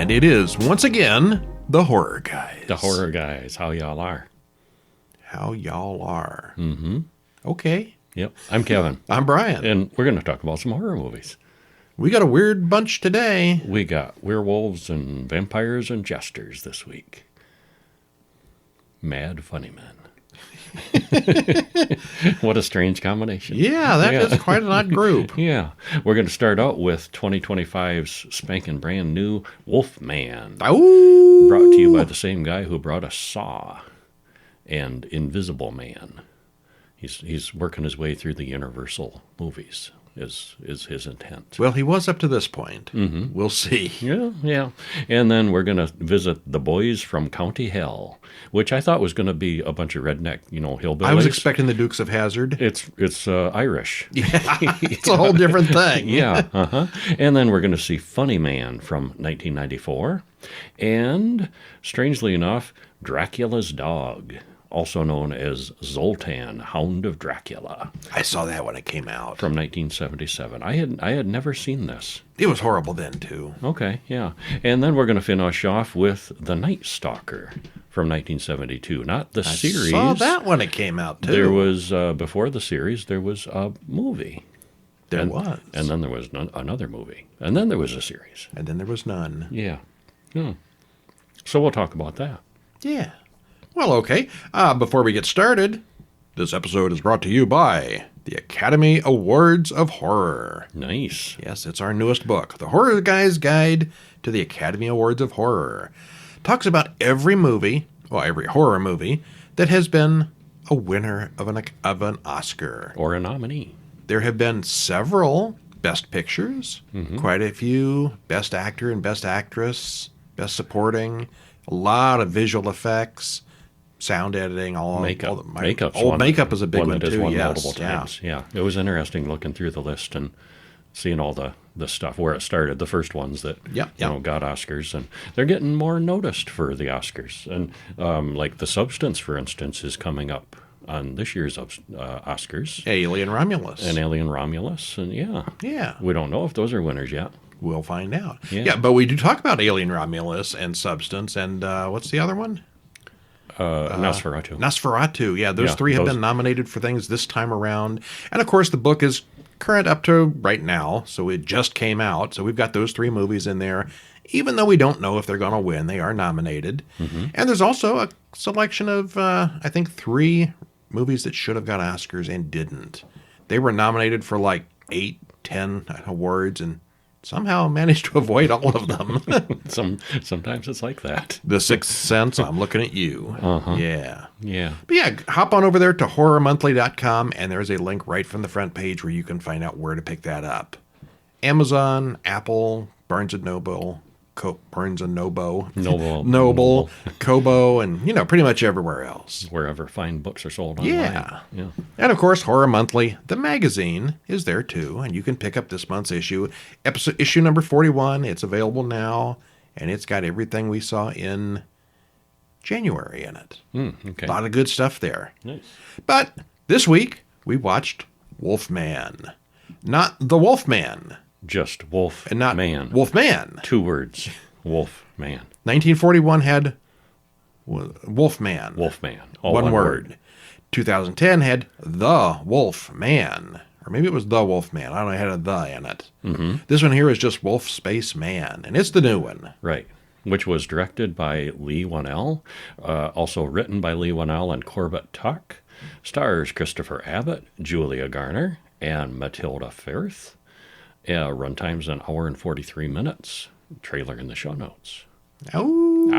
And it is, once again, the Horror Guys. The Horror Guys. How y'all are? How y'all are. Mm-hmm. Okay. Yep. I'm Kevin. I'm Brian. And we're going to talk about some horror movies. We got a weird bunch today. We got werewolves and vampires and jesters this week. Mad funny men. What a strange combination. Yeah, that is quite an odd group. Yeah. We're going to start out with 2025's spanking brand new Wolfman. Oh! Brought to you by the same guy who brought us Saw and Invisible Man. He's working his way through the Universal movies, is his intent. Well, he was up to this point. Mm-hmm. We'll see. Yeah. And then we're going to visit the boys from County Hell, which I thought was going to be a bunch of redneck, hillbillies. I was expecting the Dukes of Hazzard. It's Irish. Yeah, it's a whole different thing. Yeah. Uh-huh. And then we're going to see Funny Man from 1994. And, strangely enough, Dracula's Dog, also known as Zoltan, Hound of Dracula. I saw that when it came out. From 1977. I had never seen this. It was horrible then, too. Okay, yeah. And then we're going to finish off with The Night Stalker from 1972. Not the series. I saw that when it came out, too. There was, before the series, there was a movie. There was. And then there was another movie. And then there was a series. And then there was none. Yeah. So we'll talk about that. Yeah. Well, okay. Before we get started, this episode is brought to you by the Academy Awards of Horror. Nice. Yes, it's our newest book, The Horror Guy's Guide to the Academy Awards of Horror. Talks about every horror movie that has been a winner of an Oscar. Or a nominee. There have been several Best Pictures, quite a few Best Actor and Best Actress, Best Supporting, a lot of visual effects, sound editing, makeup. Makeup is a big one too. Won yes, multiple times. Yeah, it was interesting looking through the list and seeing all the stuff where it started. The first ones that got Oscars, and they're getting more noticed for the Oscars. And like The Substance, for instance, is coming up on this year's Oscars. Alien Romulus. And yeah, we don't know if those are winners yet. We'll find out. Yeah, but we do talk about Alien Romulus and Substance, and what's the other one? Nosferatu. Yeah, those three have been nominated for things this time around. And, of course, the book is current up to right now, so it just came out. So we've got those three movies in there. Even though we don't know if they're going to win, they are nominated. Mm-hmm. And there's also a selection of, I think, 3 movies that should have got Oscars and didn't. They were nominated for like 8, 10 awards, and somehow managed to avoid all of them. Sometimes it's like that. The Sixth Sense, I'm looking at you. Uh-huh. Yeah. But yeah, hop on over there to horrormonthly.com, and there's a link right from the front page where you can find out where to pick that up. Amazon, Apple, Barnes & Noble, Noble, Kobo, and pretty much everywhere else. Wherever fine books are sold online. Yeah. And of course, Horror Monthly, the magazine, is there too, and you can pick up this month's issue, issue number 41. It's available now, and it's got everything we saw in January in it. Okay. A lot of good stuff there. Nice. But this week we watched Wolfman, not the Wolfman. Just Wolf and not Man. Wolfman. 2 words. Wolf Man. 1941 had Wolfman. Wolfman. All one word. 2010 had The Wolf Man. Or maybe it was The Wolf Man. I don't know. It had a the in it. Mm-hmm. This one here is just Wolf Space Man. And it's the new one. Right. Which was directed by Lee Whannell. Also written by Lee Whannell and Corbett Tuck. Stars Christopher Abbott, Julia Garner, and Matilda Firth. Runtime's an hour and 43 minutes. Trailer in the show notes. Ow!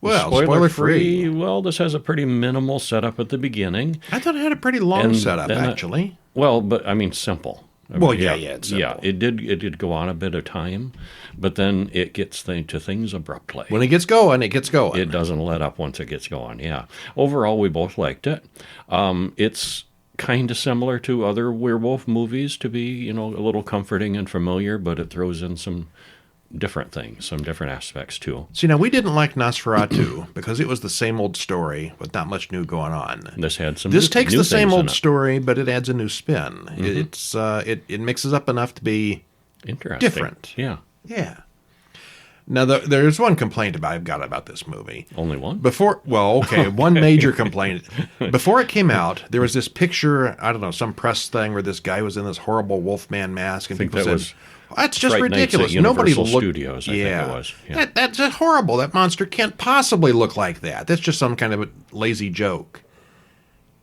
Well, spoiler free. Well, this has a pretty minimal setup at the beginning. I thought it had a pretty long setup, actually. But I mean, simple. It's simple. Yeah, it did go on a bit of time, but then it gets to things abruptly. When it gets going, it gets going. It doesn't let up once it gets going, yeah. Overall, we both liked it. It's kind of similar to other werewolf movies to be, a little comforting and familiar, but it throws in some different things, some different aspects too. See, now we didn't like Nosferatu because it was the same old story with not much new going on. This had some. This takes the same old story, but it adds a new spin. Mm-hmm. It mixes up enough to be interesting, different. Yeah. Yeah. Now, there's one complaint I've got about this movie. Only one? One major complaint. Before it came out, there was this picture, I don't know, some press thing where this guy was in this horrible Wolfman mask, and people said, that's just Fright Nights ridiculous. at Nobody Universal looked. Studios, I think it was. Yeah. That's just horrible. That monster can't possibly look like that. That's just some kind of a lazy joke.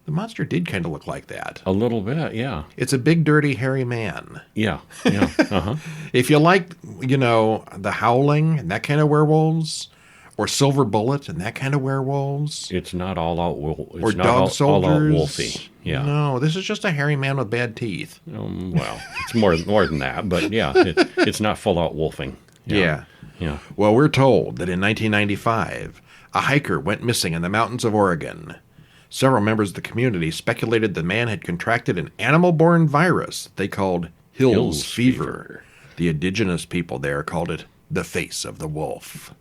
The monster did kind of look like that. A little bit, yeah. It's a big, dirty, hairy man. Yeah, yeah. Uh-huh. If you like, The Howling and that kind of werewolves, or Silver Bullet and that kind of werewolves, It's not all out or Dog Soldiers, all out wolfy. Yeah. No, this is just a hairy man with bad teeth. Well, it's more than that, but yeah, it's not full out wolfing. Yeah. Yeah. Well, we're told that in 1995, a hiker went missing in the mountains of Oregon. Several members of the community speculated the man had contracted an animal-borne virus they called Hills fever. The indigenous people there called it the face of the wolf.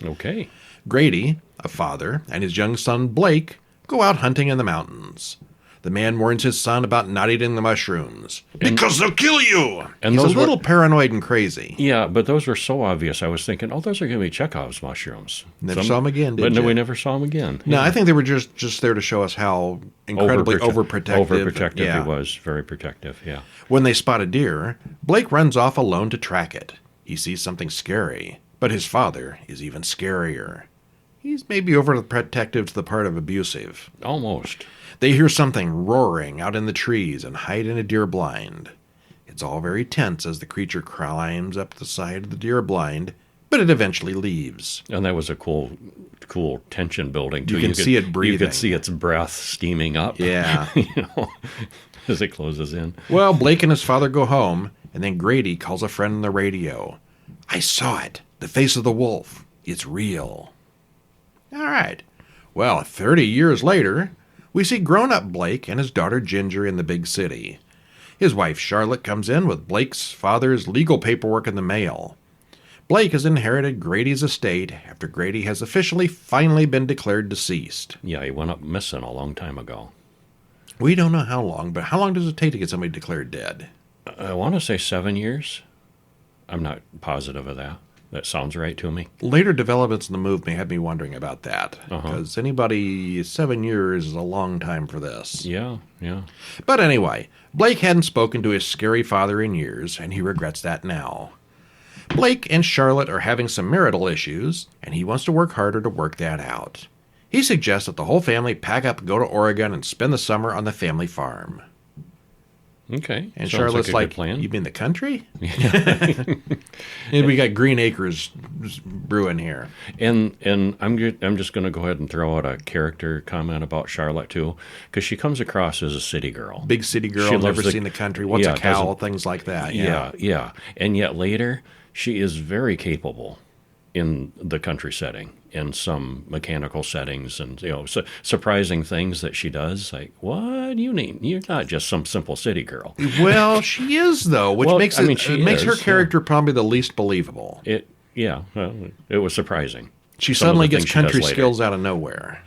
Okay. Grady, a father, and his young son Blake go out hunting in the mountains. The man warns his son about not eating the mushrooms. Because they'll kill you! And He's those a little paranoid and crazy. Yeah, but those were so obvious. I was thinking, those are going to be Chekhov's mushrooms. Never saw them again, did but you? no, we never saw them again. No, I think they were just there to show us how incredibly overprotective. Overprotective Yeah. he was. Very protective, yeah. When they spot a deer, Blake runs off alone to track it. He sees something scary, but his father is even scarier. He's maybe overprotective to the part of abusive. Almost. They hear something roaring out in the trees and hide in a deer blind. It's all very tense as the creature climbs up the side of the deer blind, but it eventually leaves. And that was a cool tension building, too. You can see it breathing. You could see its breath steaming up. Yeah. As it closes in. Well, Blake and his father go home, and then Grady calls a friend on the radio. I saw it. The face of the wolf. It's real. All right. Well, 30 years later, we see grown-up Blake and his daughter Ginger in the big city. His wife Charlotte comes in with Blake's father's legal paperwork in the mail. Blake has inherited Grady's estate after Grady has finally been declared deceased. Yeah, he went up missing a long time ago. We don't know how long, but how long does it take to get somebody declared dead? I want to say 7 years. I'm not positive of that. That sounds right to me. Later developments in the movie had me wondering about that. Because 7 years is a long time for this. Yeah, yeah. But anyway, Blake hadn't spoken to his scary father in years, and he regrets that now. Blake and Charlotte are having some marital issues, and he wants to work harder to work that out. He suggests that the whole family pack up and go to Oregon and spend the summer on the family farm. Okay. And sounds Charlotte's like a good plan. You mean the country? And we got Green Acres brewing here. And I'm just going to go ahead and throw out a character comment about Charlotte, too, because she comes across as a city girl. Big city girl, She never loves seen the country. What's a cow? Things like that. Yeah. And yet later, she is very capable in the country setting, in some mechanical settings, and surprising things that she does. Like, what you mean? You're not just some simple city girl. Well, she is though, which makes her character probably the least believable. It was surprising. She suddenly gets country skills out of nowhere.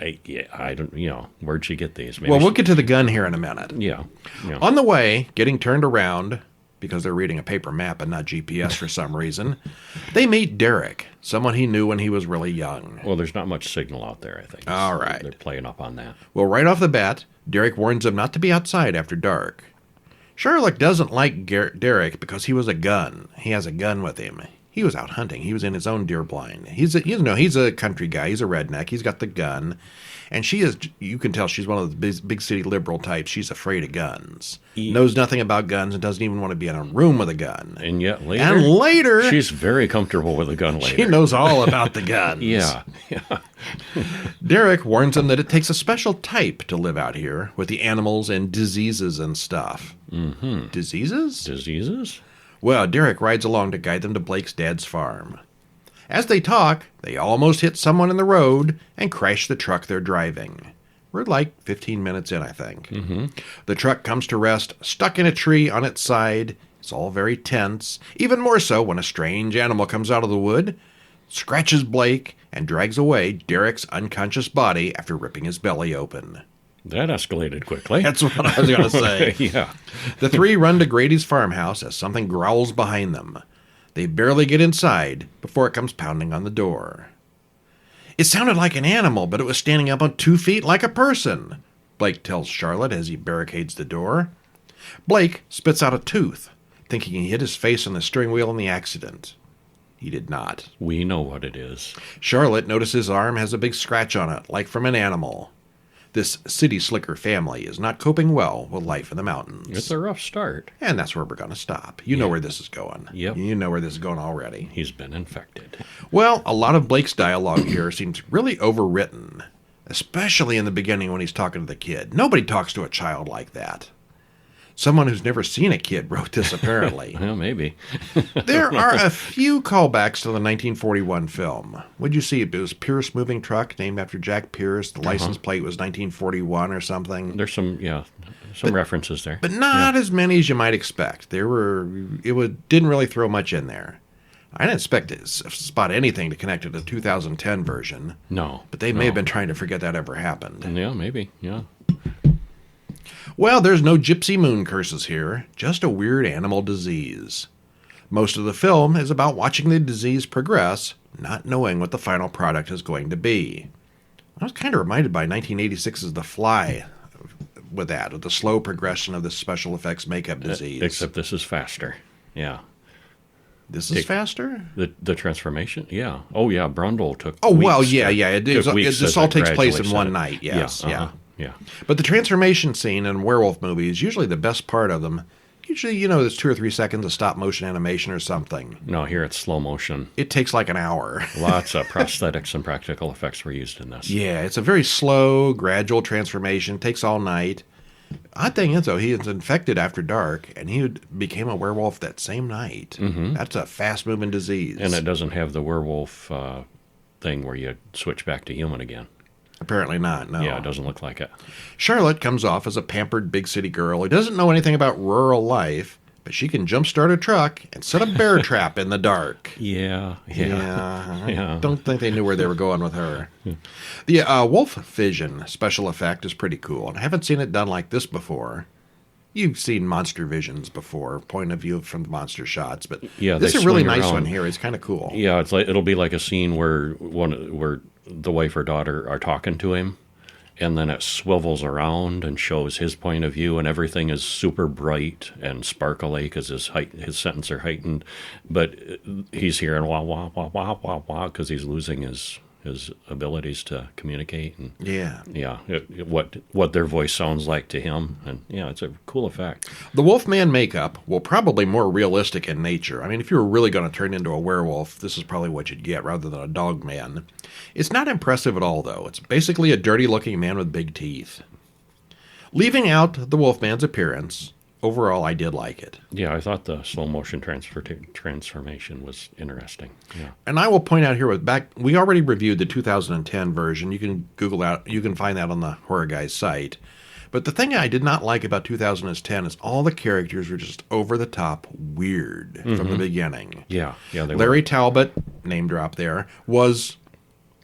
I don't. Where'd she get these? Maybe we'll get to the gun here in a minute. Yeah. On the way, getting turned around, because they're reading a paper map and not GPS for some reason, they meet Derek, someone he knew when he was really young. Well, there's not much signal out there, I think. All right. They're playing up on that. Well, right off the bat, Derek warns them not to be outside after dark. Charlotte doesn't like Derek because he was a gun. He has a gun with him. He was out hunting. He was in his own deer blind. He's a country guy. He's a redneck. He's got the gun. And you can tell she's one of the big city liberal types. She's afraid of guns. Knows nothing about guns and doesn't even want to be in a room with a gun. And yet later... she's very comfortable with a gun later. She knows all about the guns. Yeah. Derek warns him that it takes a special type to live out here with the animals and diseases and stuff. Mm-hmm. Diseases? Diseases? Well, Derek rides along to guide them to Blake's dad's farm. As they talk, they almost hit someone in the road and crash the truck they're driving. We're like 15 minutes in, I think. Mm-hmm. The truck comes to rest, stuck in a tree on its side. It's all very tense, even more so when a strange animal comes out of the wood, scratches Blake, and drags away Derek's unconscious body after ripping his belly open. That escalated quickly. That's what I was going to say. Yeah. The three run to Grady's farmhouse as something growls behind them. They barely get inside before it comes pounding on the door. It sounded like an animal, but it was standing up on 2 feet like a person, Blake tells Charlotte as he barricades the door. Blake spits out a tooth, thinking he hit his face on the steering wheel in the accident. He did not. We know what it is. Charlotte notices his arm has a big scratch on it, like from an animal. This city slicker family is not coping well with life in the mountains. It's a rough start. And that's where we're going to stop. You know where this is going. Yep. You know where this is going already. He's been infected. Well, a lot of Blake's dialogue here seems really overwritten, especially in the beginning when he's talking to the kid. Nobody talks to a child like that. Someone who's never seen a kid wrote this, apparently. Well, maybe. There are a few callbacks to the 1941 film. Would you see it was Pierce Moving Truck, named after Jack Pierce. The license plate was 1941 or something. There's some references there. But not as many as you might expect. Didn't really throw much in there. I didn't expect to spot anything to connect to the 2010 version. No. But they may have been trying to forget that ever happened. Yeah, maybe. Yeah. Well, there's no gypsy moon curses here, just a weird animal disease. Most of the film is about watching the disease progress, not knowing what the final product is going to be. I was kind of reminded by 1986's The Fly with the slow progression of this special effects makeup disease. Except this is faster. Yeah. This is faster? The transformation? Yeah. Oh, yeah. Brundle took Oh, weeks well, yeah. This all takes place in gradually one set. night, yes. Yeah. Yeah. But the transformation scene in werewolf movies, usually the best part of them, there's 2 or 3 seconds of stop motion animation or something. No, here it's slow motion. It takes like an hour. Lots of prosthetics and practical effects were used in this. Yeah, it's a very slow, gradual transformation. Takes all night. Odd thing is, though, he was infected after dark, and he became a werewolf that same night. Mm-hmm. That's a fast-moving disease. And it doesn't have the werewolf thing where you switch back to human again. Apparently not, no. Yeah, it doesn't look like it. Charlotte comes off as a pampered big city girl who doesn't know anything about rural life, but she can jumpstart a truck and set a bear trap in the dark. Yeah. I don't think they knew where they were going with her. The wolf vision special effect is pretty cool, and I haven't seen it done like this before. You've seen monster visions before, point of view from the monster shots, but this is a really nice one here. It's kind of cool. Yeah, it'll be like a scene where the wife or daughter are talking to him, and then it swivels around and shows his point of view, and everything is super bright and sparkly because his sentences are heightened, but he's hearing wah wah wah wah wah wah because he's losing his abilities to communicate and what their voice sounds like to him, and it's a cool effect. The Wolfman makeup will probably more realistic in nature. I mean, if you were really going to turn into a werewolf, this is probably what you'd get rather than a dog man. It's not impressive at all, though. It's basically a dirty-looking man with big teeth. Leaving out the Wolfman's appearance, overall, I did like it. Yeah, I thought the slow motion transformation was interesting. Yeah, and I will point out here we already reviewed the 2010 version. You can Google that. You can find that on the Horror Guys site. But the thing I did not like about 2010 is all the characters were just over the top weird from the beginning. Yeah, Larry Talbot, name drop there, was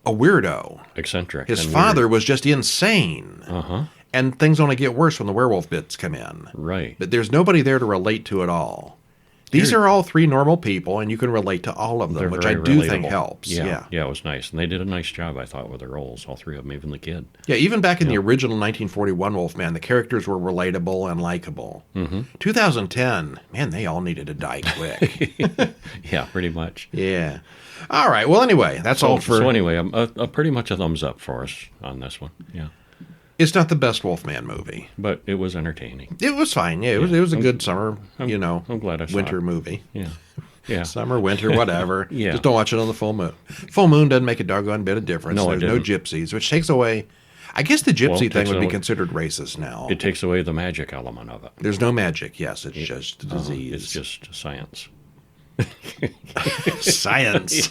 a weirdo, eccentric. His father was just insane. And things only get worse when the werewolf bits come in. Right. But there's nobody there to relate to at all. These are all 3 normal people, and you can relate to all of them, which I do think helps. Yeah, it was nice. And they did a nice job, I thought, with their roles, all 3 of them, even the kid. Yeah, even back in the original 1941 Wolfman, the characters were relatable and likable. 2010, man, they all needed to die quick. Yeah, pretty much. Yeah. All right, well, anyway, that's all for... So anyway, pretty much a thumbs up for us on this one, yeah. It's not the best Wolfman movie. But it was entertaining. It was fine, yeah. It was a good summer, I'm glad I saw winter it. movie. Yeah. Summer, winter, whatever. Yeah. Just don't watch it on the full moon. Full moon doesn't make a doggone bit of difference. No, There's no gypsies, which takes away... I guess the gypsy thing would be considered racist now. It takes away the magic element of it. There's no magic, yes. It's just a disease. It's just science. Science.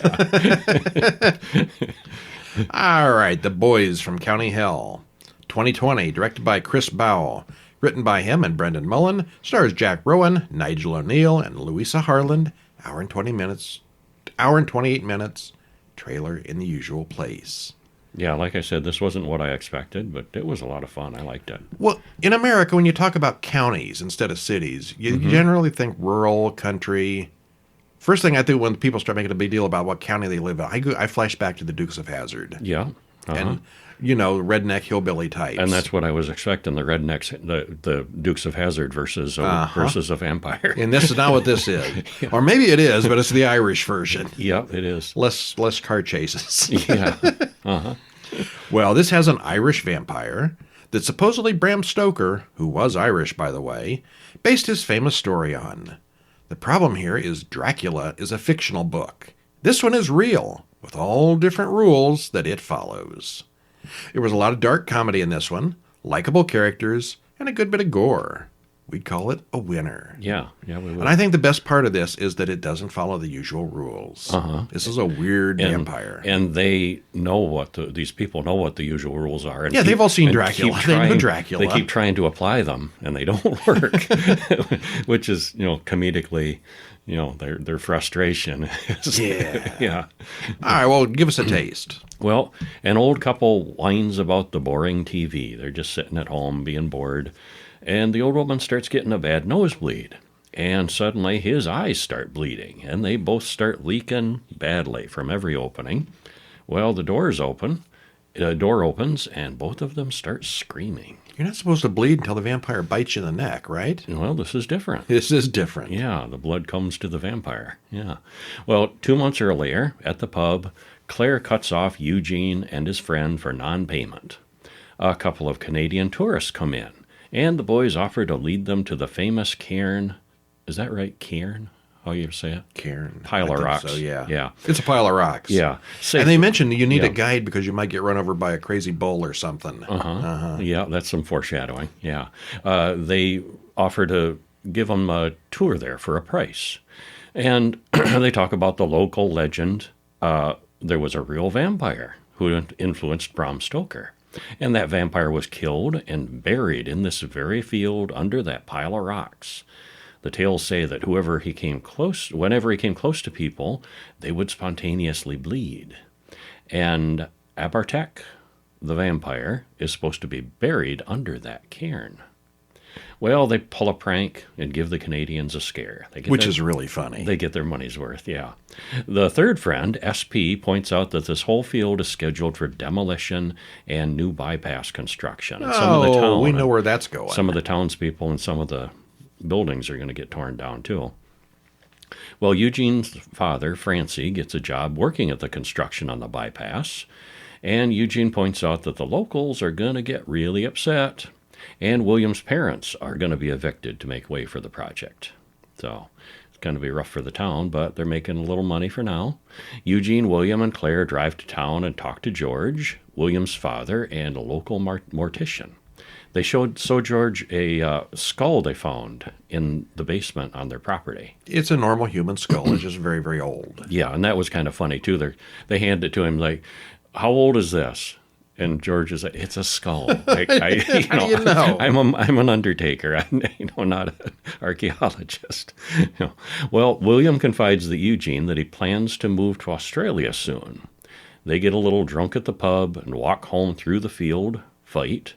All right, The Boys from County Hell. 2020, directed by Chris Bow. Written by him and Brendan Mullen. Stars Jack Rowan, Nigel O'Neill, and Louisa Harland. Hour and 28 minutes. Trailer in the usual place. Yeah, like I said, this wasn't what I expected, but it was a lot of fun. I liked it. Well, in America, when you talk about counties instead of cities, you generally think rural, country, First thing I think when people start making a big deal about what county they live in, I flash back to the Dukes of Hazzard. Yeah. And, redneck hillbilly types. And that's what I was expecting, the rednecks, the Dukes of Hazzard versus a vampire. And this is not what this is. Yeah. Or maybe it is, but it's the Irish version. Yeah, it is. Less car chases. Yeah. Uh-huh. Well, this has an Irish vampire that supposedly Bram Stoker, who was Irish, by the way, based his famous story on. The problem here is Dracula is a fictional book. This one is real, with all different rules that it follows. There was a lot of dark comedy in this one, likable characters, and a good bit of gore. We'd call it a winner. Yeah, we would. And I think the best part of this is that it doesn't follow the usual rules. This is a weird vampire. And they know what these people know what the usual rules are. And they've all seen Dracula. They know Dracula. They keep trying to apply them, and they don't work, which is, comedically, their frustration. Yeah. All right, well, give us a taste. Well, an old couple whines about the boring TV. They're just sitting at home being bored. And the old woman starts getting a bad nosebleed. And suddenly his eyes start bleeding. And they both start leaking badly from every opening. Well, the door opens, and both of them start screaming. You're not supposed to bleed until the vampire bites you in the neck, right? Well, this is different. This is different. Yeah, the blood comes to the vampire. Yeah. Well, 2 months earlier, at the pub, Claire cuts off Eugene and his friend for non-payment. A couple of Canadian tourists come in. And the boys offer to lead them to the famous cairn. Is that right? Cairn? How you say it? Cairn. Pile of rocks. So, yeah. Yeah. It's a pile of rocks. Yeah. And they mentioned you need a guide because you might get run over by a crazy bull or something. Yeah, that's some foreshadowing. Yeah. They offer to give them a tour there for a price. And they talk about the local legend. There was a real vampire who influenced Bram Stoker. And that vampire was killed and buried in this very field under that pile of rocks. The tales say that whenever he came close to people, they would spontaneously bleed. And Abartek, the vampire, is supposed to be buried under that cairn. Well, they pull a prank and give the Canadians a scare. Which is really funny. They get their money's worth, yeah. The third friend, SP, points out that this whole field is scheduled for demolition and new bypass construction. And we know where that's going. Some of the townspeople and some of the buildings are going to get torn down, too. Well, Eugene's father, Francie, gets a job working at the construction on the bypass. And Eugene points out that the locals are going to get really upset. And William's parents are going to be evicted to make way for the project. So it's going to be rough for the town, but they're making a little money for now. Eugene, William, and Claire drive to town and talk to George, William's father, and a local mortician. They show George a skull they found in the basement on their property. It's a normal human skull. It's just very, very old. Yeah, and that was kind of funny, too. They hand it to him like, how old is this? And George is like, it's a skull. How do you know? I'm an undertaker. I'm not an archaeologist. Well, William confides to Eugene that he plans to move to Australia soon. They get a little drunk at the pub and walk home through the field, fight.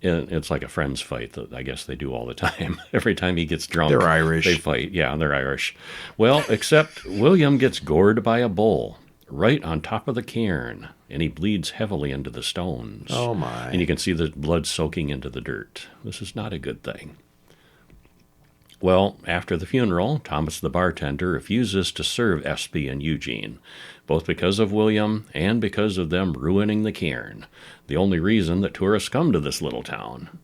And it's like a friends fight that I guess they do all the time. Every time he gets drunk, they're Irish. They fight. Yeah, they're Irish. Well, except William gets gored by a bull right on top of the cairn, and he bleeds heavily into the stones. Oh, my. And you can see the blood soaking into the dirt. This is not a good thing. Well, after the funeral, Thomas the bartender refuses to serve SP and Eugene, both because of William and because of them ruining the cairn, the only reason that tourists come to this little town.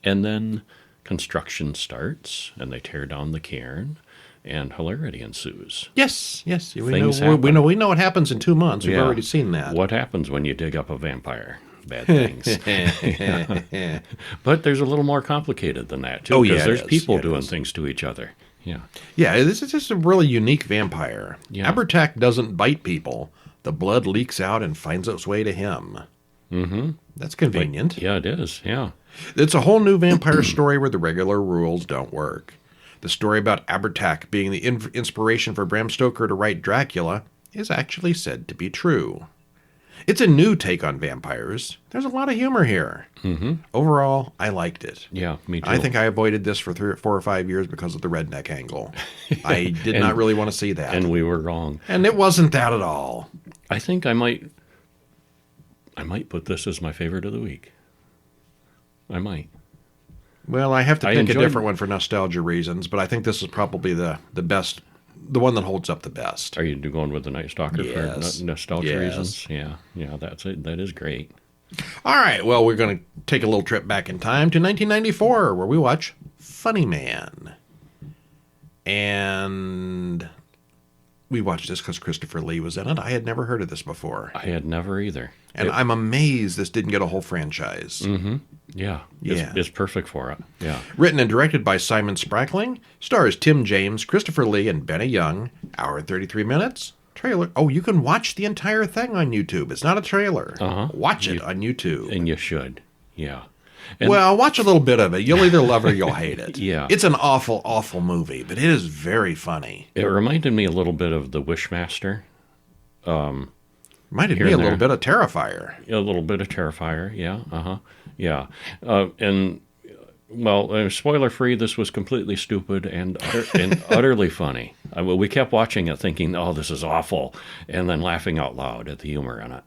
And then construction starts, and they tear down the cairn, and hilarity ensues. Yes. We know what happens in 2 months. We've already seen that. What happens when you dig up a vampire? Bad things. Yeah. But there's a little more complicated than that, too, because there's people doing things to each other. Yeah. Yeah, this is just a really unique vampire. Yeah. Abartek doesn't bite people. The blood leaks out and finds its way to him. Mm-hmm. That's convenient. Yeah, it is. Yeah. It's a whole new vampire story where the regular rules don't work. The story about Abartek being the inspiration for Bram Stoker to write Dracula is actually said to be true. It's a new take on vampires. There's a lot of humor here. Mm-hmm. Overall, I liked it. Yeah, me too. I think I avoided this for 4 or 5 years because of the redneck angle. I did not really want to see that. And we were wrong. And it wasn't that at all. I think I might put this as my favorite of the week. I might. Well, I have to pick a enjoyed- different one for nostalgia reasons, but I think this is probably the best, the one that holds up the best. Are you going with the Night Stalker Yes. for nostalgia Yes. reasons? Yeah, that's it. That is great. All right, well, we're going to take a little trip back in time to 1994, where we watch Funny Man. And we watched this because Christopher Lee was in it. I had never heard of this before. I had never either. And I'm amazed this didn't get a whole franchise. Mm-hmm. Yeah. Yeah. It's perfect for it. Yeah. Written and directed by Simon Sprackling. Stars Tim James, Christopher Lee, and Benny Young. Hour and 33 minutes. Trailer. Oh, you can watch the entire thing on YouTube. It's not a trailer. Uh-huh. Watch it on YouTube. And you should. Yeah. And Well, watch a little bit of it. You'll either love it or you'll hate it. Yeah. It's an awful, awful movie, but it is very funny. it reminded me a little bit of The Wishmaster. Reminded Here me a and little there. bit of Terrifier. A little bit of Terrifier. Yeah. Uh-huh. Yeah. Well, spoiler free, this was completely stupid and utterly funny. We kept watching it thinking, oh, this is awful, and then laughing out loud at the humor in it.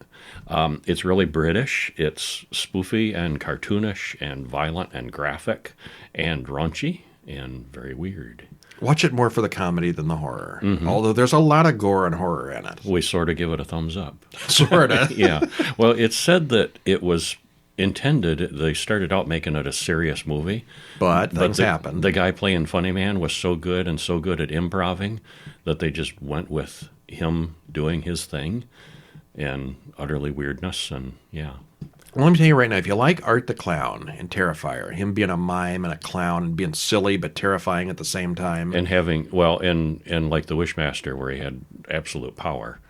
It's really British. It's spoofy and cartoonish and violent and graphic and raunchy and very weird. Watch it more for the comedy than the horror. Mm-hmm. Although there's a lot of gore and horror in it. We sort of give it a thumbs up. Sort of. Yeah. Well, it's said that it was intended, they started out making it a serious movie. But things the, happen. The guy playing Funny Man was so good and so good at improving that they just went with him doing his thing and utterly weirdness. And yeah. Well, let me tell you right now, if you like Art the Clown and Terrifier, him being a mime and a clown and being silly but terrifying at the same time. And having, well, and like the Wishmaster where he had absolute power.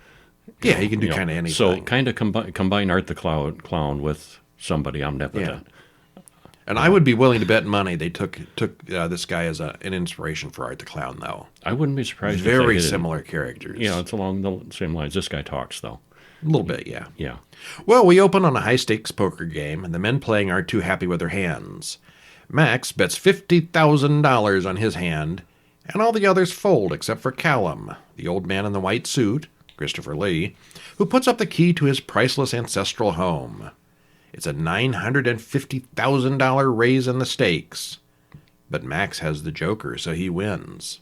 Yeah, he can do You know, kind of anything. So kind of combine Art the Clown with somebody omnipotent. And I would be willing to bet money they took this guy as an inspiration for Art the Clown, though. I wouldn't be surprised if they Very did it. similar characters. Yeah, it's along the same lines. This guy talks, though. A little bit, yeah. Yeah. Well, we open on a high-stakes poker game, and the men playing aren't too happy with their hands. Max bets $50,000 on his hand, and all the others fold except for Callum, the old man in the white suit, Christopher Lee, who puts up the key to his priceless ancestral home. It's a $950,000 raise in the stakes. But Max has the joker, so he wins.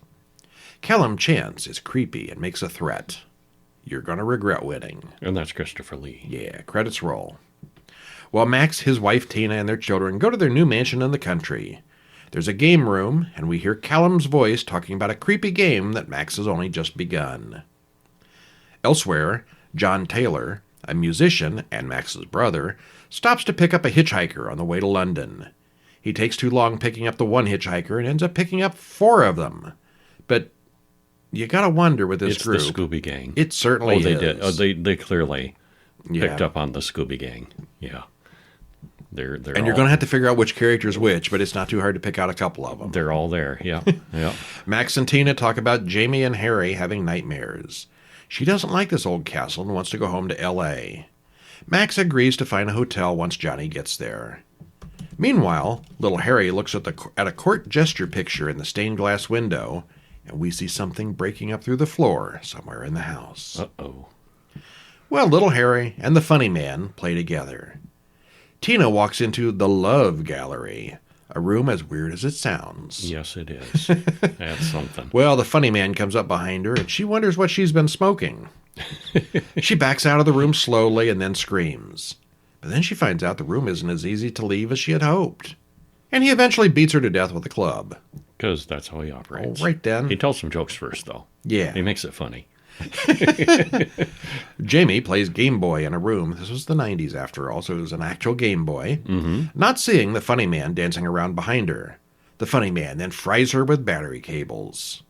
Callum Chance is creepy and makes a threat. You're going to regret winning. And that's Christopher Lee. Yeah, credits roll. While Max, his wife Tina, and their children go to their new mansion in the country. There's a game room, and we hear Callum's voice talking about a creepy game that Max has only just begun. Elsewhere, John Taylor, a musician and Max's brother, stops to pick up a hitchhiker on the way to London. He takes too long picking up the one hitchhiker and ends up picking up 4 of them. But you gotta wonder with this It's group. the Scooby Gang. It certainly is. They did. Oh, they clearly Yeah. picked up on the Scooby Gang. Yeah. They're And you're going to have to figure out which character's which, but it's not too hard to pick out a couple of them. They're all there. Yeah. Yeah. Max and Tina talk about Jamie and Harry having nightmares. She doesn't like this old castle and wants to go home to L.A. Max agrees to find a hotel once Johnny gets there. Meanwhile, little Harry looks at a court gesture picture in the stained glass window, and we see something breaking up through the floor somewhere in the house. Uh-oh. Well, little Harry and the funny man play together. Tina walks into the Love Gallery, a room as weird as it sounds. Yes, it is. That's something. Well, the funny man comes up behind her, and she wonders what she's been smoking. She backs out of the room slowly and then screams. But then she finds out the room isn't as easy to leave as she had hoped. And he eventually beats her to death with a club. Because that's how he operates. Oh, right then. He tells some jokes first, though. Yeah. He makes it funny. Jamie plays Game Boy in a room. This was the 90s, after all, so it was an actual Game Boy. Mm-hmm. Not seeing the funny man dancing around behind her. The funny man then fries her with battery cables.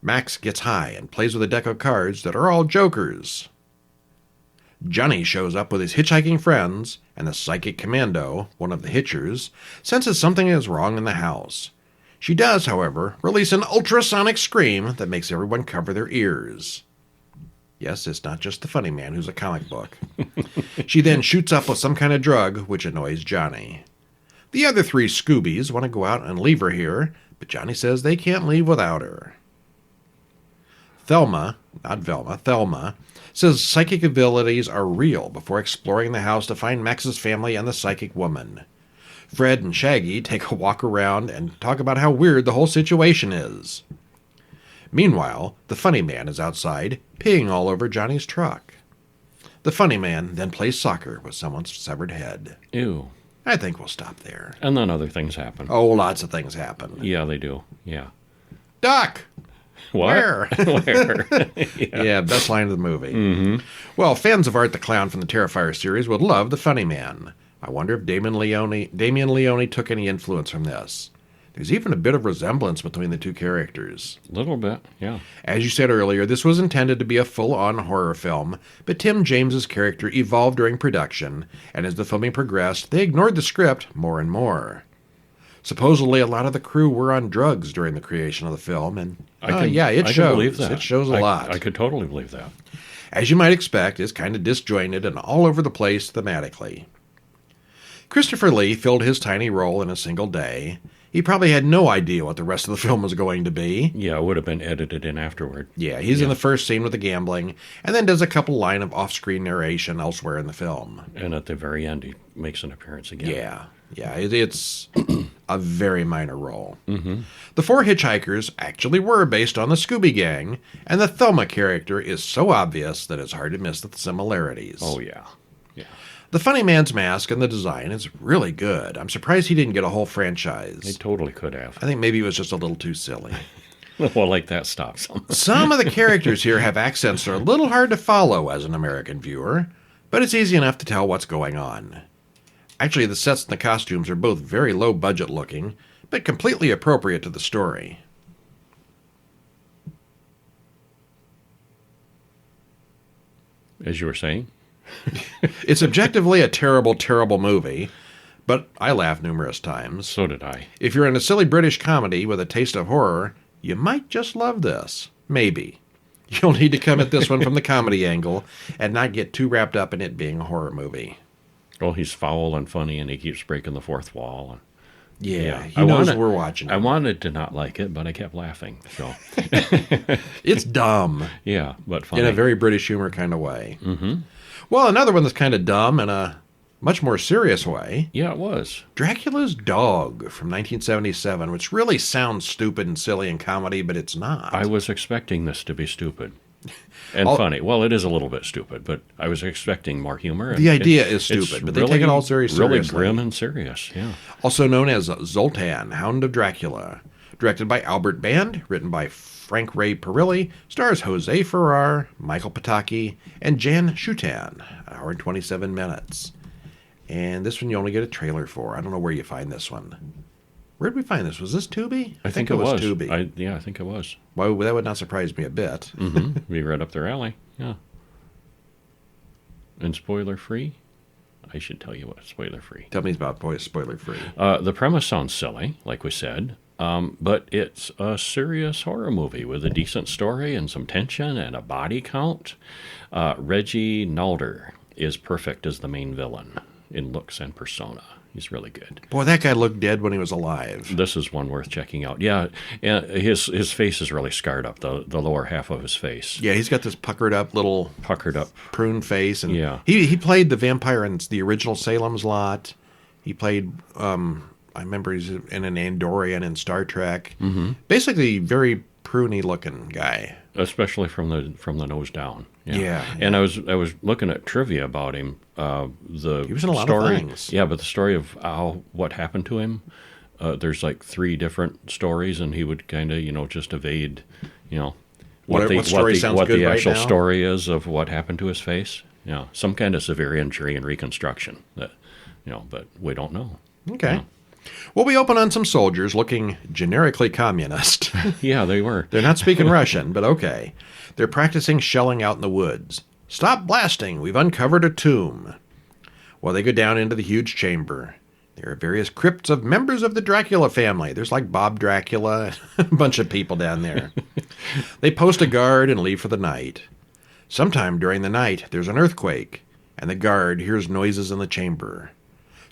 Max gets high and plays with a deck of cards that are all jokers. Johnny shows up with his hitchhiking friends, and the psychic commando, one of the hitchers, senses something is wrong in the house. She does, however, release an ultrasonic scream that makes everyone cover their ears. Yes, it's not just the funny man who's a comic book. She then shoots up with some kind of drug, which annoys Johnny. The other three Scoobies want to go out and leave her here, but Johnny says they can't leave without her. Thelma, not Velma, Thelma, says psychic abilities are real before exploring the house to find Max's family and the psychic woman. Fred and Shaggy take a walk around and talk about how weird the whole situation is. Meanwhile, the funny man is outside, peeing all over Johnny's truck. The funny man then plays soccer with someone's severed head. Ew. I think we'll stop there. And then other things happen. Oh, lots of things happen. Yeah, they do. Yeah. Doc! What? Where? Where? Yeah, best line of the movie. Well, fans of Art the Clown from the Terrifier series would love the funny man. I wonder if Damien Leone took any influence from this. There's even a bit of resemblance between the two characters. A little bit, yeah. As you said earlier, this was intended to be a full-on horror film, but Tim James's character evolved during production, and as the filming progressed, they ignored the script more and more. Supposedly, a lot of the crew were on drugs during the creation of the film, and it shows. Believe that. It shows a lot. I could totally believe that. As you might expect, it's kind of disjointed and all over the place thematically. Christopher Lee filled his tiny role in a single day. He probably had no idea what the rest of the film was going to be. Yeah, it would have been edited in afterward. Yeah, he's in the first scene with the gambling, and then does a couple line of off-screen narration elsewhere in the film. And at the very end, he makes an appearance again. Yeah, it's a very minor role. The four hitchhikers actually were based on the Scooby Gang, and the Thelma character is so obvious that it's hard to miss the similarities. Oh, yeah. The funny man's mask and the design is really good. I'm surprised he didn't get a whole franchise. They totally could have. I think maybe it was just a little too silly. Well, like that stops them. Some of the characters here have accents that are a little hard to follow as an American viewer, but it's easy enough to tell what's going on. Actually, the sets and the costumes are both very low budget looking, but completely appropriate to the story. As you were saying? It's objectively a terrible, terrible movie, but I laughed numerous times. So did I. If you're in a silly British comedy with a taste of horror, you might just love this. Maybe. You'll need to come at this one from the comedy angle and not get too wrapped up in it being a horror movie. Well, he's foul and funny, and he keeps breaking the fourth wall. And he knows we're watching. I wanted to not like it, but I kept laughing. So it's dumb. Yeah, but funny. In a very British humor kind of way. Well, another one that's kind of dumb in a much more serious way. Yeah, it was. Dracula's Dog from 1977, which really sounds stupid and silly in comedy, but it's not. I was expecting this to be stupid and funny. Well, it is a little bit stupid, but I was expecting more humor. The idea is stupid, but they take it all very seriously. Really grim and serious, yeah. Also known as Zoltan, Hound of Dracula. Directed by Albert Band, written by Frank Ray Perilli, stars Jose Ferrer, Michael Pataki, and Jan Schutan. An hour and 27 minutes. And this one you only get a trailer for. I don't know where you find this one. Where did we find this? Was this Tubi? I think it was Tubi. I think it was. Well, that would not surprise me a bit. Be right up their alley, yeah. And spoiler-free? I should tell you what, spoiler-free. Tell me about spoiler-free. The premise sounds silly, like we said. But it's a serious horror movie with a decent story and some tension and a body count. Reggie Nalder is perfect as the main villain in looks and persona. He's really good. Boy, that guy looked dead when he was alive. This is one worth checking out. Yeah, and his face is really scarred up, the lower half of his face. Yeah, he's got this puckered up prune face. And yeah. He played the vampire in the original Salem's Lot. He played... I remember he's in an Andorian in Star Trek. Basically, very pruny looking guy, especially from the nose down. Yeah. And I was looking at trivia about him. He was in a lot of things. Yeah, but the story of what happened to him. There's like 3 different stories, and he would kind of just evade, what the actual story is of what happened to his face. Yeah, some kind of severe injury and reconstruction. That but we don't know. Okay. Well, we open on some soldiers looking generically communist. Yeah, they were. They're not speaking Russian, but okay. They're practicing shelling out in the woods. Stop blasting! We've uncovered a tomb. Well, they go down into the huge chamber. There are various crypts of members of the Dracula family. There's like Bob Dracula, a bunch of people down there. They post a guard and leave for the night. Sometime during the night, there's an earthquake, and the guard hears noises in the chamber.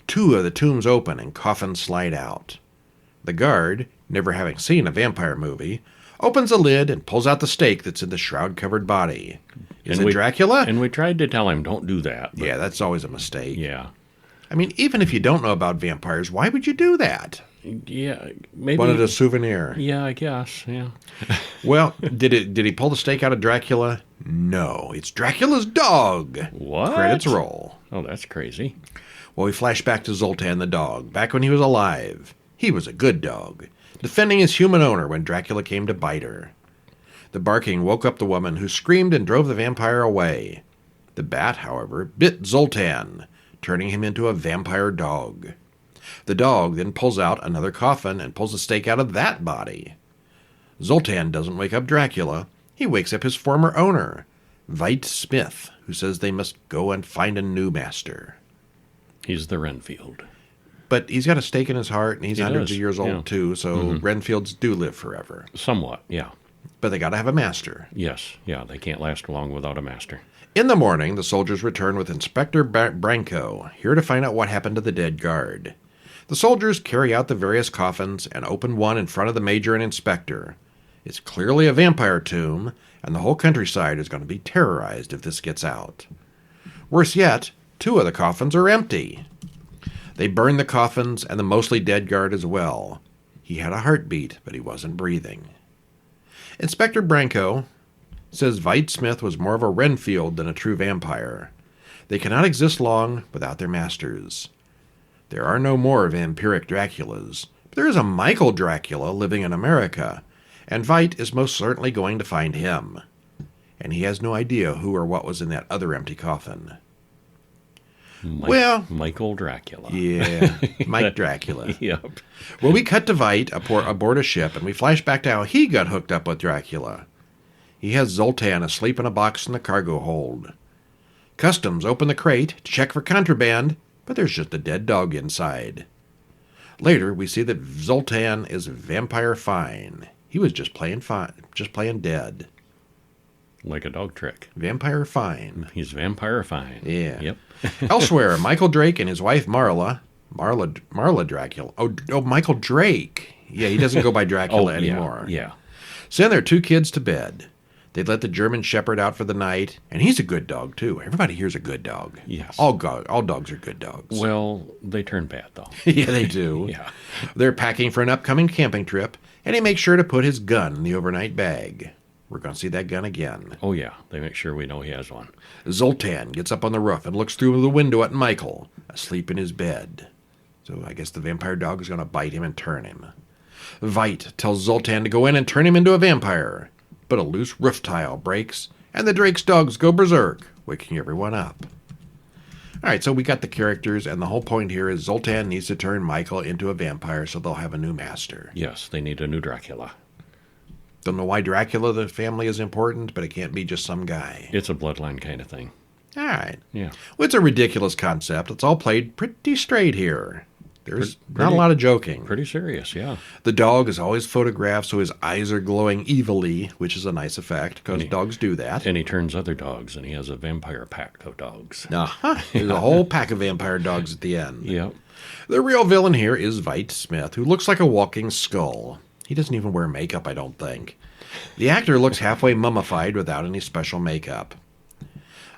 2 of the tombs open and coffins slide out. The guard, never having seen a vampire movie, opens the lid and pulls out the stake that's in the shroud-covered body. Is it Dracula? And we tried to tell him, don't do that. But yeah, that's always a mistake. yeah. I mean, even if you don't know about vampires, why would you do that? Yeah, maybe. Wanted a souvenir. Yeah, I guess, yeah. Well, did he pull the stake out of Dracula? No, it's Dracula's dog. What? Credits roll. Oh, that's crazy. Well, we flash back to Zoltan the dog, back when he was alive. He was a good dog, defending his human owner when Dracula came to bite her. The barking woke up the woman, who screamed and drove the vampire away. The bat, however, bit Zoltan, turning him into a vampire dog. The dog then pulls out another coffin and pulls a stake out of that body. Zoltan doesn't wake up Dracula. He wakes up his former owner, Veit Smith, who says they must go and find a new master. He's the Renfield. But he's got a stake in his heart, and he's hundreds of years old, yeah. too, so Renfields do live forever. Somewhat, yeah. But they got to have a master. Yes, yeah, they can't last long without a master. In the morning, the soldiers return with Inspector Branco, here to find out what happened to the dead guard. The soldiers carry out the various coffins and open one in front of the major and inspector. It's clearly a vampire tomb, and the whole countryside is going to be terrorized if this gets out. Worse yet, 2 of the coffins are empty. They burn the coffins and the mostly dead guard as well. He had a heartbeat, but he wasn't breathing. Inspector Branco says Veit Smith was more of a Renfield than a true vampire. They cannot exist long without their masters. There are no more vampiric Draculas, but there is a Michael Dracula living in America, and Veit is most certainly going to find him. And he has no idea who or what was in that other empty coffin. Michael Dracula. Yeah, Mike Dracula. Yep. Well, we cut to Veit aboard a ship, and we flash back to how he got hooked up with Dracula. He has Zoltan asleep in a box in the cargo hold. Customs open the crate to check for contraband, but there's just a dead dog inside. Later, we see that Zoltan is vampire fine. He was just playing dead. Like a dog trick. Vampire fine. He's vampire fine. Yeah. Yep. Elsewhere, Michael Drake and his wife Marla Dracula. Oh, Michael Drake. Yeah, he doesn't go by Dracula anymore. Yeah. Send their 2 kids to bed. They let the German Shepherd out for the night, and he's a good dog, too. Everybody here's a good dog. Yes. All dogs are good dogs. Well, they turn bad, though. Yeah, they do. Yeah. They're packing for an upcoming camping trip, and he makes sure to put his gun in the overnight bag. We're going to see that gun again. Oh, yeah. They make sure we know he has one. Zoltan gets up on the roof and looks through the window at Michael, asleep in his bed. So I guess the vampire dog is going to bite him and turn him. Veit tells Zoltan to go in and turn him into a vampire, but a loose roof tile breaks, and the Drake's dogs go berserk, waking everyone up. All right, so we got the characters, and the whole point here is Zoltan needs to turn Michael into a vampire so they'll have a new master. Yes, they need a new Dracula. Don't know why Dracula, the family, is important, but it can't be just some guy. It's a bloodline kind of thing. All right. Yeah. Well, it's a ridiculous concept. It's all played pretty straight here. There's not a lot of joking. Pretty serious, yeah. The dog is always photographed so his eyes are glowing evilly, which is a nice effect, because dogs do that. And he turns other dogs, and he has a vampire pack of dogs. Uh-huh. There's a whole pack of vampire dogs at the end. Yep. The real villain here is Veit Smith, who looks like a walking skull. He doesn't even wear makeup, I don't think. The actor looks halfway mummified without any special makeup.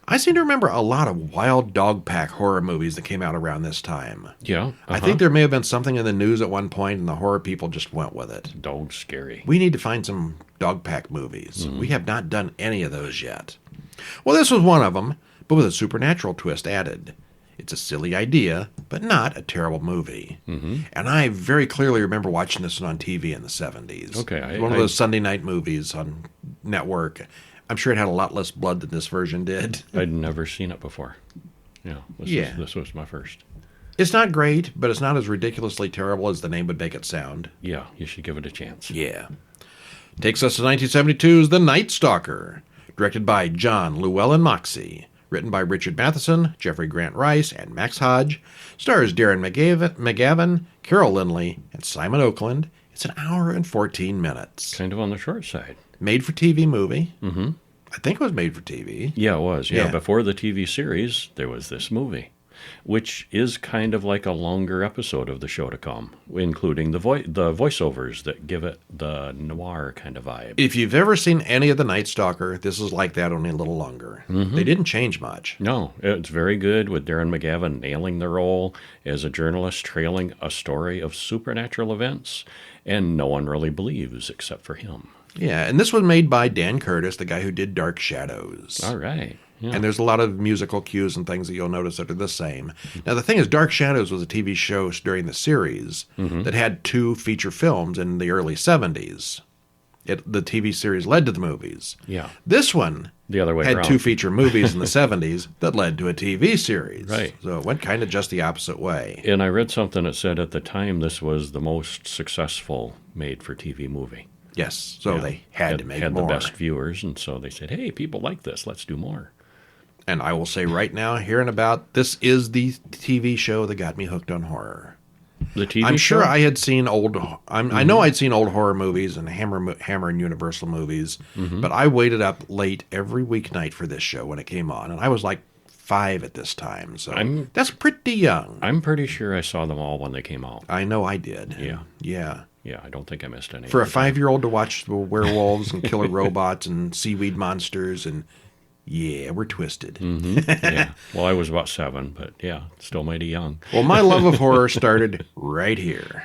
I seem to remember a lot of wild dog pack horror movies that came out around this time. Yeah. I think there may have been something in the news at one point, and the horror people just went with it. Dog's scary. We need to find some dog pack movies. We have not done any of those yet. Well, this was one of them, but with a supernatural twist added. It's a silly idea, but not a terrible movie. Mm-hmm. And I very clearly remember watching this one on TV in the 70s. Okay. One of those Sunday night movies on network. I'm sure it had a lot less blood than this version did. I'd never seen it before. Yeah. This was my first. It's not great, but it's not as ridiculously terrible as the name would make it sound. Yeah, you should give it a chance. Yeah. Takes us to 1972's The Night Stalker, directed by John Llewellyn Moxey. Written by Richard Matheson, Jeffrey Grant Rice, and Max Hodge. Stars Darren McGavin, Carol Lindley, and Simon Oakland. It's an hour and 14 minutes. Kind of on the short side. Made-for-TV movie. Mm-hmm. I think it was made for TV. Yeah, it was. Yeah, Yeah. before the TV series, there was this movie, which is kind of like a longer episode of the show to come, including the voiceovers that give it the noir kind of vibe. If you've ever seen any of the Night Stalker, this is like that, only a little longer. They didn't change much. No, it's very good with Darren McGavin nailing the role as a journalist trailing a story of supernatural events, and no one really believes except for him. Yeah, and this was made by Dan Curtis, the guy who did Dark Shadows. All right. Yeah. And there's a lot of musical cues and things that you'll notice that are the same. Now, the thing is, Dark Shadows was a TV show during the series that had 2 feature films in the early 70s. The TV series led to the movies. Yeah. This one The other way had around. 2 feature movies in the 70s that led to a TV series. Right. So it went kind of just the opposite way. And I read something that said at the time this was the most successful made-for-TV movie. Yes, so Yeah. they had to make had more. the best viewers, and so they said, hey, people like this. Let's do more. And I will say right now, hearing about this is the TV show that got me hooked on horror. The TV I'm show? sure I had seen I know I'd seen old horror movies and Hammer and Universal movies, but I waited up late every weeknight for this show when it came on, and I was like 5 at this time, so that's pretty young. I'm pretty sure I saw them all when they came out. I know I did. Yeah. Yeah. Yeah, I don't think I missed any. For a 5-year-old to watch the werewolves and killer robots and seaweed monsters, and yeah, we're twisted. Yeah. Well, I was about 7, but yeah, still mighty young. Well, my love of horror started right here.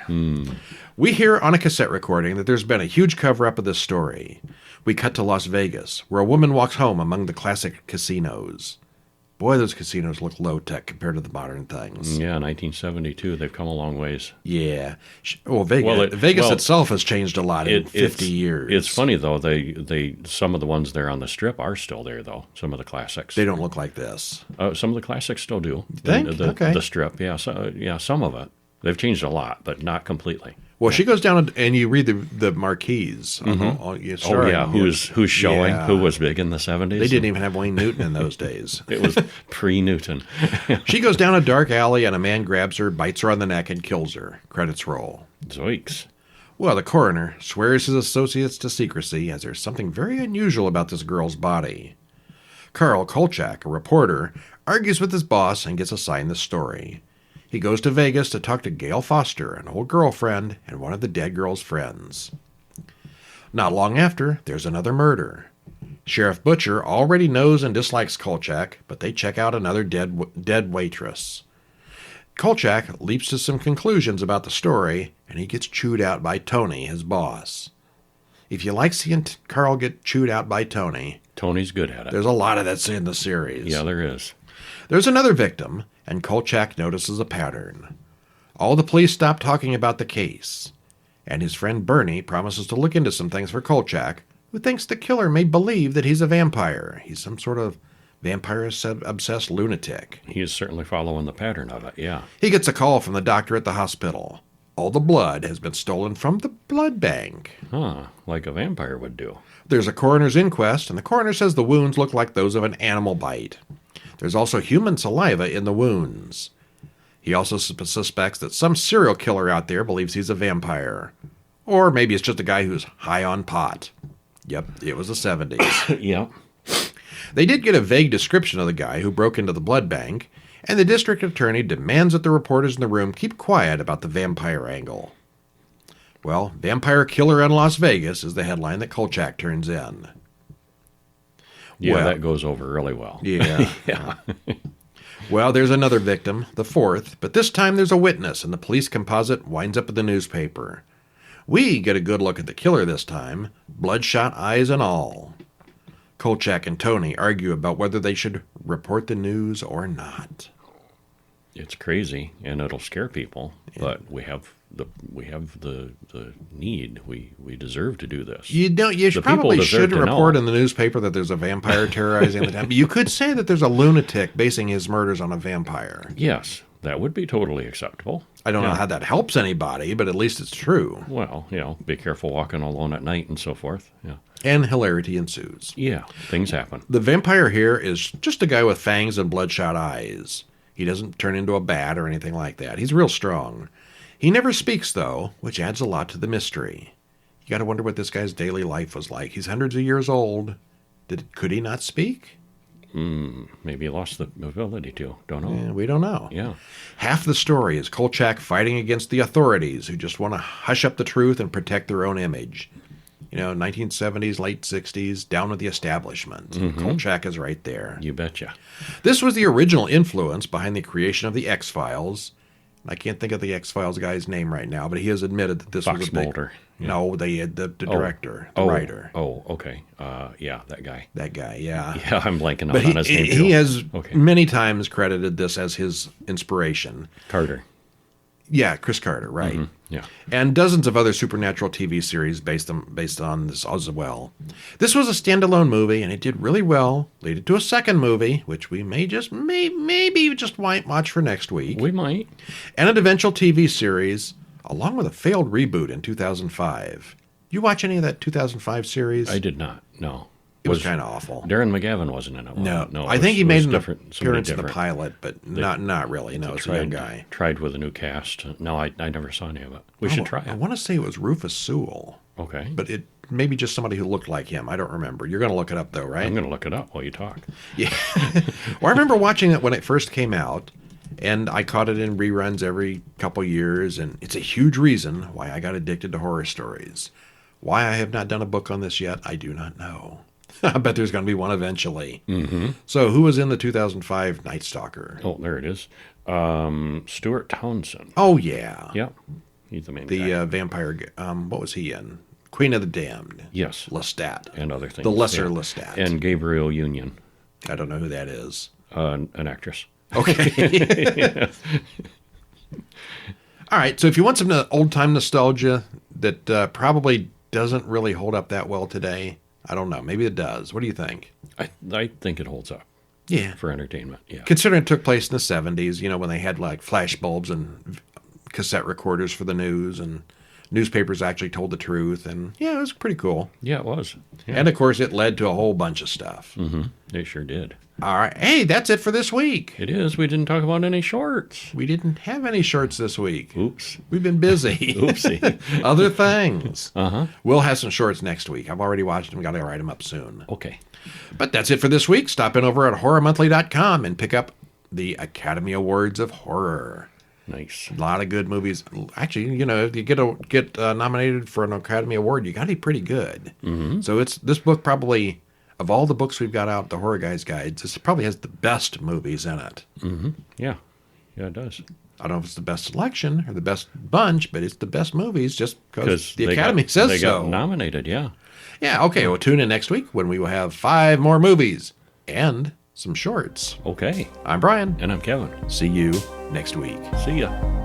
We hear on a cassette recording that there's been a huge cover-up of this story. We cut to Las Vegas, where a woman walks home among the classic casinos. Boy, those casinos look low-tech compared to the modern things. Yeah, 1972. They've come a long ways. Yeah. Well, Vegas, Well, Vegas itself has changed a lot in 50 years. It's funny though. They some of the ones there on the strip are still there though. Some of the classics. They don't look like this. Some of the classics still do. You think? Okay. The strip. Yeah. So, yeah. Some of it. They've changed a lot, but not completely. Well, she goes down and you read the marquees. Oh yeah. Who's showing? Yeah. Who was big in the 70s? They didn't even have Wayne Newton in those days. It was pre-Newton. She goes down a dark alley and a man grabs her, bites her on the neck, and kills her. Credits roll. Zoinks. Well, the coroner swears his associates to secrecy as there's something very unusual about this girl's body. Carl Kolchak, a reporter, argues with his boss and gets assigned the story. He goes to Vegas to talk to Gail Foster, an old girlfriend and one of the dead girl's friends. Not long after, there's another murder. Sheriff Butcher already knows and dislikes Kolchak, but they check out another dead waitress. Kolchak leaps to some conclusions about the story, and he gets chewed out by Tony, his boss. If you like seeing Carl get chewed out by Tony, Tony's good at it. there's a lot of that in the series. Yeah, there is. There's another victim, and Kolchak notices a pattern. All the police stop talking about the case, and his friend Bernie promises to look into some things for Kolchak, who thinks the killer may believe that he's a vampire. He's some sort of vampire-obsessed lunatic. He is certainly following the pattern of it, yeah. He gets a call from the doctor at the hospital. All the blood has been stolen from the blood bank. Huh, like a vampire would do. There's a coroner's inquest, and the coroner says the wounds look like those of an animal bite. There's also human saliva in the wounds. He also suspects that some serial killer out there believes he's a vampire. Or maybe it's just a guy who's high on pot. Yep, it was the 70s. Yeah. They did get a vague description of the guy who broke into the blood bank, and the district attorney demands that the reporters in the room keep quiet about the vampire angle. Well, Vampire Killer in Las Vegas is the headline that Kolchak turns in. Yeah, Well- that goes over really well. Yeah. Yeah. Well, there's another victim, the 4th, but this time there's a witness, and the police composite winds up in the newspaper. We get a good look at the killer this time, bloodshot eyes and all. Kolchak and Tony argue about whether they should report the news or not. It's crazy, and it'll scare people, but we have the need. We deserve to do this. You The probably people should deserve to report know. in the newspaper that there's a vampire terrorizing the town. You could say that there's a lunatic basing his murders on a vampire. Yes, that would be totally acceptable. I don't know Yeah. how that helps anybody, but at least it's true. Well, be careful walking alone at night and so forth. Yeah. And hilarity ensues. Yeah, things happen. The vampire here is just a guy with fangs and bloodshot eyes. He doesn't turn into a bat or anything like that. He's real strong. He never speaks, though, which adds a lot to the mystery. You gotta wonder what this guy's daily life was like. He's hundreds of years old. Could he not speak? Maybe he lost the ability to. Don't know. We don't know. Yeah. Half the story is Kolchak fighting against the authorities who just want to hush up the truth and protect their own image. 1970s, late 60s, down with the establishment. Kolchak is right there. You betcha. This was the original influence behind the creation of the X-Files. I can't think of the X-Files guy's name right now, but he has admitted that this was a big... Mulder. Yeah. No, the director, the writer. Oh, okay. Yeah, that guy. That guy, yeah. Yeah, I'm blanking But on his name, too. he has many times credited this as his inspiration. Carter. Yeah, Chris Carter, right. Yeah. And dozens of other supernatural TV series based on this as well. This was a standalone movie, and it did really well. Leading to a second movie, which we maybe just might watch for next week. We might. And an eventual TV series, along with a failed reboot in 2005. You watch any of that 2005 series? I did not, no. It was kind of awful. Darren McGavin wasn't in it. No, I think he made an appearance in the pilot, but not really. No, it's a young guy. Tried with a new cast. No, I never saw any of it. We should try it. I want to say it was Rufus Sewell. Okay. But it maybe just somebody who looked like him. I don't remember. You're going to look it up, though, right? I'm going to look it up while you talk. Yeah. Well, I remember watching it when it first came out, and I caught it in reruns every couple years, and it's a huge reason why I got addicted to horror stories. Why I have not done a book on this yet, I do not know. I bet there's going to be one eventually. So who was in the 2005 Night Stalker? Oh, there it is. Stuart Townsend. Oh, yeah. Yeah. He's the main guy. The vampire, what was he in? Queen of the Damned. Yes. Lestat. And other things. The lesser Lestat. And Gabrielle Union. I don't know who that is. An actress. Okay. All right. So if you want some old-time nostalgia that probably doesn't really hold up that well today, I don't know. Maybe it does. What do you think? I think it holds up. Yeah. For entertainment, yeah. Considering it took place in the 70s, when they had like flash bulbs and cassette recorders for the news, and newspapers actually told the truth, and yeah, it was pretty cool. Yeah, it was. Yeah. And of course, it led to a whole bunch of stuff. It sure did. All right. Hey, that's it for this week. It is. We didn't talk about any shorts. We didn't have any shorts this week. Oops. We've been busy. Oopsie. Other things. Uh-huh. We'll have some shorts next week. I've already watched them. Got to write them up soon. Okay. But that's it for this week. Stop in over at horrormonthly.com and pick up the Academy Awards of Horror. Nice. A lot of good movies. Actually, if you get nominated for an Academy Award, you got to be pretty good. So this book probably, of all the books we've got out, the Horror Guys Guides, this probably has the best movies in it. Yeah. Yeah, it does. I don't know if it's the best selection or the best bunch, but it's the best movies just because the Academy says so. They got nominated, yeah. Yeah, okay. Well, tune in next week when we will have 5 more movies and some shorts. Okay. I'm Brian. And I'm Kevin. See you next week. See ya.